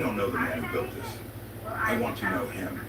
don't know the man who built this. I want to know him.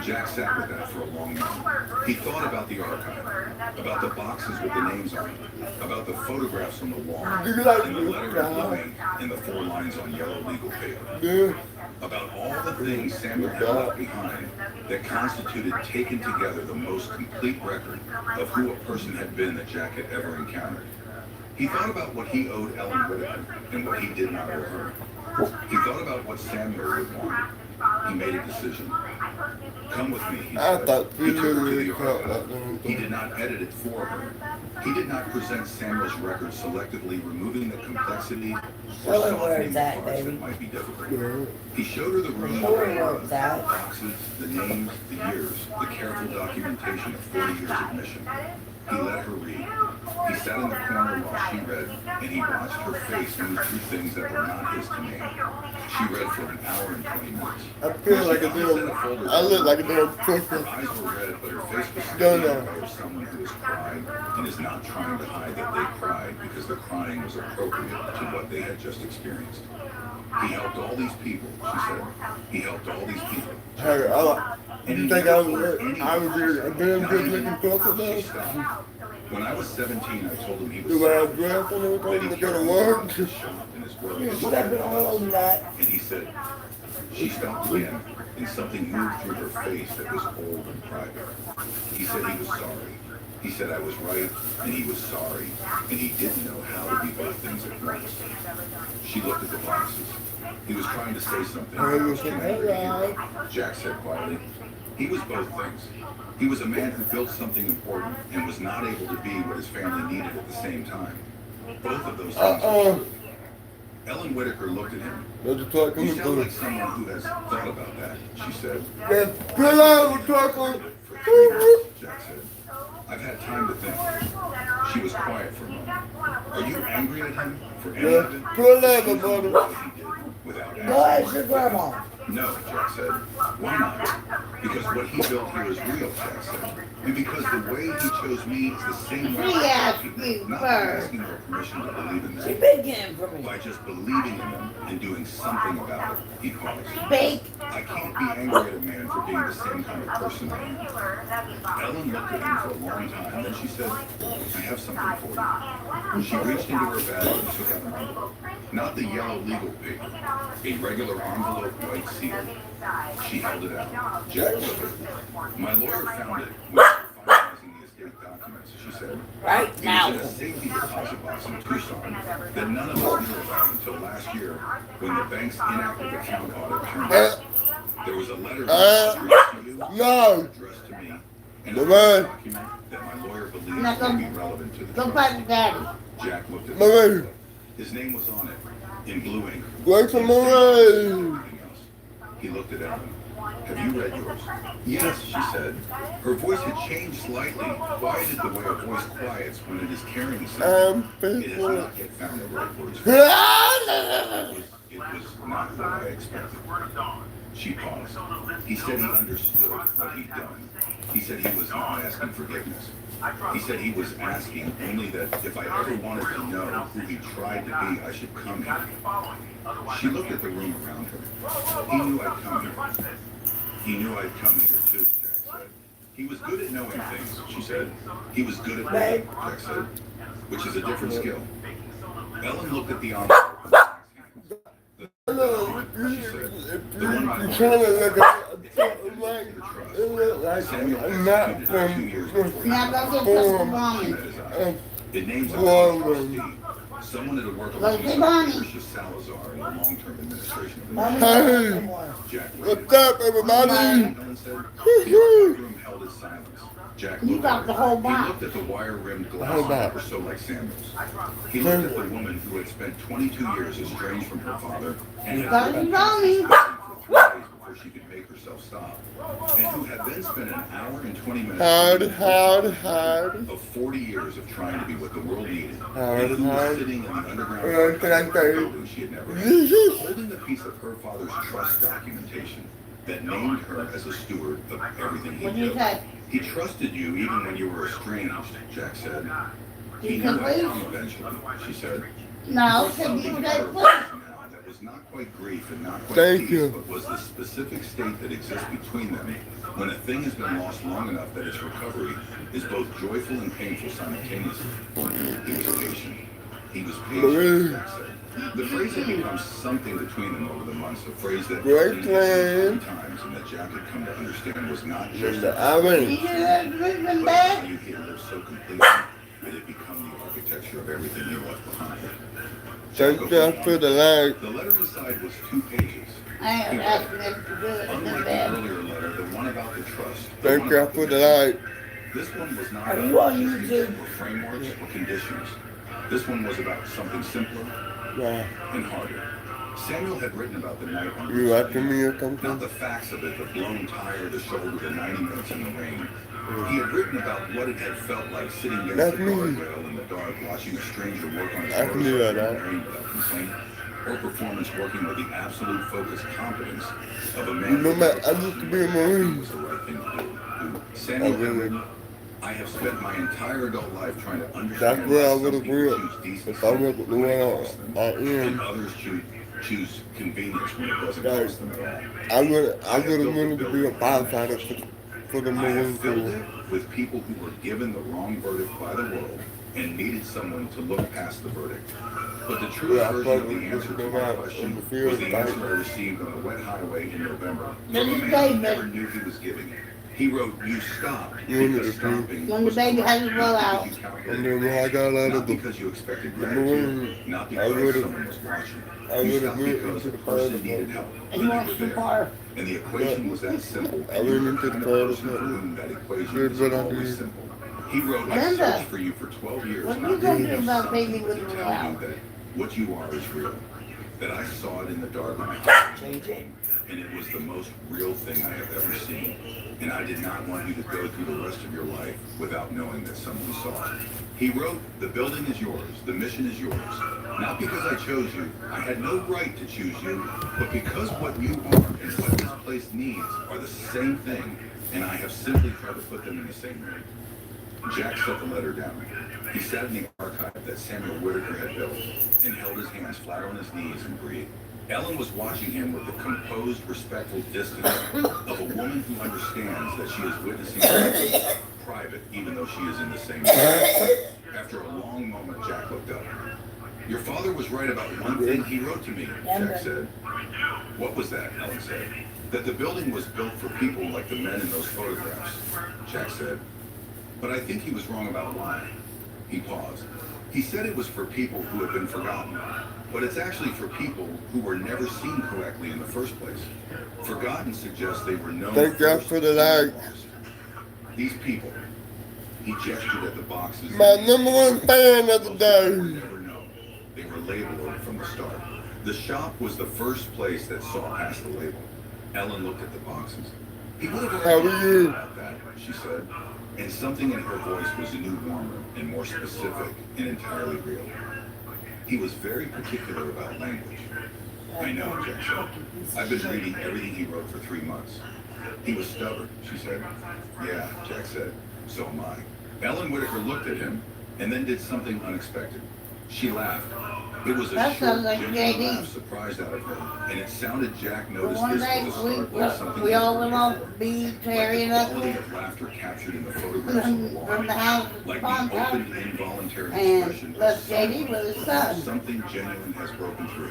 Jack sat with that for a long moment. He thought about the archive, about the boxes with the names on them, about the photographs on the wall, and the letter in blue ink and the 4 lines on yellow legal paper. About all the things Samuel had left behind that constituted, taken together, the most complete record of who a person had been that Jack had ever encountered. He thought about what he owed Ellen Whitaker and what he did not owe her. He thought about what Samuel would want. He made a decision. Come with me, he said. He took her to the archive. He did not edit it for her. He did not present Samuel's record selectively, removing the complexity or softening the parts that might be difficult. He showed her the room, the boxes, the names, the years, the careful documentation of 40 years of mission. He let her read. He sat in the corner while she read, and he watched her face move through things that were not his to name. She read for an hour and 20 minutes. I feel like a damn, I look like a damn pussy. Her eyes were red, but her face was steady of someone who is crying and is not trying to hide that they cried because the crying was appropriate to what they had just experienced. He helped all these people, she said. He helped all these people. Hey, you think I was a damn good looking pussy though? When I was 17, I told him he was do I have dressed and everything to go to work? And he said, she stopped again, and something moved through her face that was old and private. He said he was sorry. He said I was right, and he was sorry, and he didn't know how to be both things at once. She looked at the boxes. He was trying to say something. Jack said quietly, he was both things. He was a man who built something important and was not able to be what his family needed at the same time. Both of those things were true. Ellen Whitaker looked at him. You sound like someone who has thought about that, she said. For 3 months, Jack said. I've had time to think. She was quiet for a moment. Are you angry at him for any of it? What he did without asking. No, Jack said. Why not? Because what he built here is real, Jack said. And because the way he chose me is the same way She asked you not first. asking her permission to believe in She them. began for me. By just believing in them and doing something about it, he paused. Speak. I can't be angry at a man for being the same kind of person I am. Ellen looked at him for a long time, then she said, I have something for you. She reached into her bag and took out an envelope. Not the yellow legal paper, a regular envelope, white seal. She held it out. Jack took it. My lawyer found it when finalizing the estate documents, she said. Right It now. was in a safety deposit box in Tucson that none of us knew about until last year when the bank's inactive account audit turned up. There was a letter addressed to you, addressed to me, and a document that my lawyer believes may be relevant to the Go trial. back to daddy. Jack looked at it. His name was on it, in blue ink. Wait for Nothing else. He looked at Ellen. Have you read yours? Yes, she said. Her voice had changed slightly, quieted the way a voice quiets when it is carrying something. It has not yet found the right words. It was not what I expected. She paused. He said he understood what he'd done. He said he was not asking forgiveness. He said he was asking only that if I ever wanted to know who he tried to be, I should come here. She looked at the room around her. He knew I'd come here. He knew I'd come here too, Jack said. He was good at knowing things, she said. He was good at reading, Jack said, which is a different skill. Ellen looked at the envelope. She said, the one my You trying to look like Samuel I'm not executed 2 years before he Now go get Form. Bonnie. met his eye. It names a Woman. trustee, someone that'll work Go with see Bonnie. Patricia Salazar in the long-term administration of the Mommy, Hey. Jack What's up, everybody? Ellen said, the archive room held his silence. Jack You looked got at the her. whole He box. looked at the wire-rimmed whole glasses that box. were so like Samuel's. He looked at the woman who had spent 22 years estranged from her father and had Go see Bonnie. for 3 days before she could make herself stop, and who had then spent an hour and 20 minutes Hard. of 40 years of trying to be what the world needed, Hard, and who was hard. sitting in the underground Can I say- building she had never had, holding the piece of her father's trust documentation that named her as a steward of everything he What do you did. say? He trusted you even when you were estranged, Jack said. He You knew can I'd leave. come eventually, she said. No, There's because you something say in her please. voice now that was was not quite grief and not quite Thank peace, you. but was the specific state that exists between them when a thing has been lost long enough that its recovery is both joyful and painful simultaneously. He was patient. He was patient, Jack said. The phrase had become something between them over the months, a phrase that Great Darlene had used plan. 3 times and that Jack had come to understand was not In just the a oven. You just moving but back? he had lived so completely that it become the architecture of everything he left behind. Thank God for the light. The letter inside was 2 pages. I ain't asking them to do it in Unlike the the bed. earlier letter, the one about the trust, the Thank one God about for the mission, light. this one was not Are about you on logistics YouTube? or frameworks or conditions. This one was about something simpler Wow. and harder. Samuel had written about the night on You after me or not something? the facts of it, the blown tire, the shoulder, the 90 minutes in the rain. He had written about what it had felt like sitting against That's the me. guardrail in the dark, watching a stranger work on his I can do motorcycle that, in the rain without complaint, or performance working with the absolute focused competence of a man who Remember, I knows used to be a Marine. was the right thing to do. I Samuel had really, written, I have spent my entire adult life trying to that's understand where I why would some have people went choose if I decency wasn't the when it one costs them, I and am. others choose convenience when it doesn't Like, cost them at all. I would I have have built a wanted to be a building firefighter for the I Marine have filled Corps. it with people who were given the wrong verdict by the world and needed someone to look past the verdict. But the truest Yeah, I version of probably the would answer have to been my out in question the was field the answer I fighting. received on the wet highway in November This from a is man who David. never knew he was giving it. He wrote, you stopped You wanted because to be. stopping When the was baby correct, has a not blowout. because you And calculated then when I got out not of because you expected the gratitude, Marine, not I because would have, someone was watching. I You would have stopped went because into a the fire person needed department. help, He and you wants were the there. bar. And the But equation was that simple, I and you went were the into the kind of fire person for whom department. that equation Did is what I always did. simple. He wrote, I Linda, searched for you for 12 years, what are not you to gonna give do you about baby something, but with to the tell you blowout? that what you are is real. That I saw it in the dark of my heart, and it was the most real thing I have ever seen. And I did not want you to go through the rest of your life without knowing that someone saw it. He wrote, the building is yours, the mission is yours. Not because I chose you, I had no right to choose you, but because what you are and what this place needs are the same thing, and I have simply tried to put them in the same room. Jack set the letter down. He sat in the archive that Samuel Whitaker had built and held his hands flat on his knees and breathed. Ellen was watching him with the composed, respectful distance of a woman who understands that she is witnessing something private, even though she is in the same room. After a long moment, Jack looked up. Your father was right about one thing he wrote to me, Jack said. What was that? Ellen said. That the building was built for people like the men in those photographs, Jack said. But I think he was wrong about why. He paused. He said it was for people who had been forgotten, but it's actually for people who were never seen correctly in the first place. Forgotten suggests they were known Thank God first for the and light. lost. These people, he gestured at the boxes. My number one fan of the Those people were day. never known. They were labeled from the start. The shop was the first place that saw past the label. Ellen looked at the boxes. He would have How are already you? about that, she said. And something in her voice was a new, warmer, and more specific and entirely real. He was very particular about language. I know, Jack said. I've been reading everything he wrote for 3 months. He was stubborn, she said. Yeah, Jack said. So am I. Ellen Whitaker looked at him and then did something unexpected. She laughed. It was a That short, sounds like genuine JD. laugh surprised out of her, and it sounded Jack But noticed one this day was a start like something we all he'd went heard off before. beach, Like Harry the and us, quality of laughter captured in the photographs on the from the wall. house Like to the open, the involuntary and expression of left JD someone with his whose son. something genuine has broken through.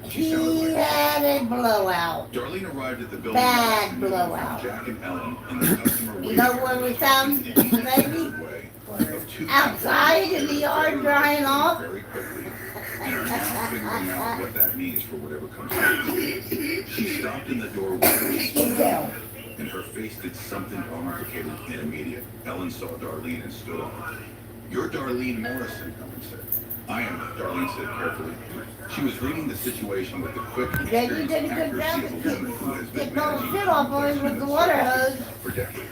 She He sounded like had a blowout. Darlene arrived at the building Bad that afternoon blowout. with Jack and Ellen and the customer You know where we found in the easy baby? way of 2 Outside people in the very yard drying quickly, off. very quickly, and are now figuring out what that means for whatever comes next. She stopped in the doorway and her face did something complicated and immediate. Ellen saw Darlene and stood up. You're Darlene Morrison, Ellen said. I am, Darlene said carefully. She was reading the situation with the quick and JD experienced did a good accuracy job of a woman who has been getting all the managing shit off of him with the water hose. for decades.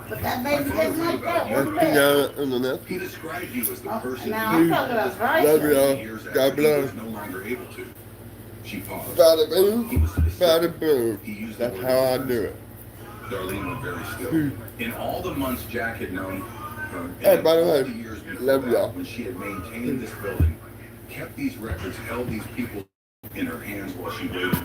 But that baby didn't like that Let's one be bit. out in the net. He described you as the person Now who I'm talking about Love prices. y'all. years God after he bless. was no longer able to. She paused. Bada He boom, was specific. bada boom. He used the That's word how I defensive. do it. Darlene went very still. In all the months Jack had known her, and Hey, in by the all way, the years before love that, y'all. when she had maintained this building, kept these records, held these people in her hands while she waited.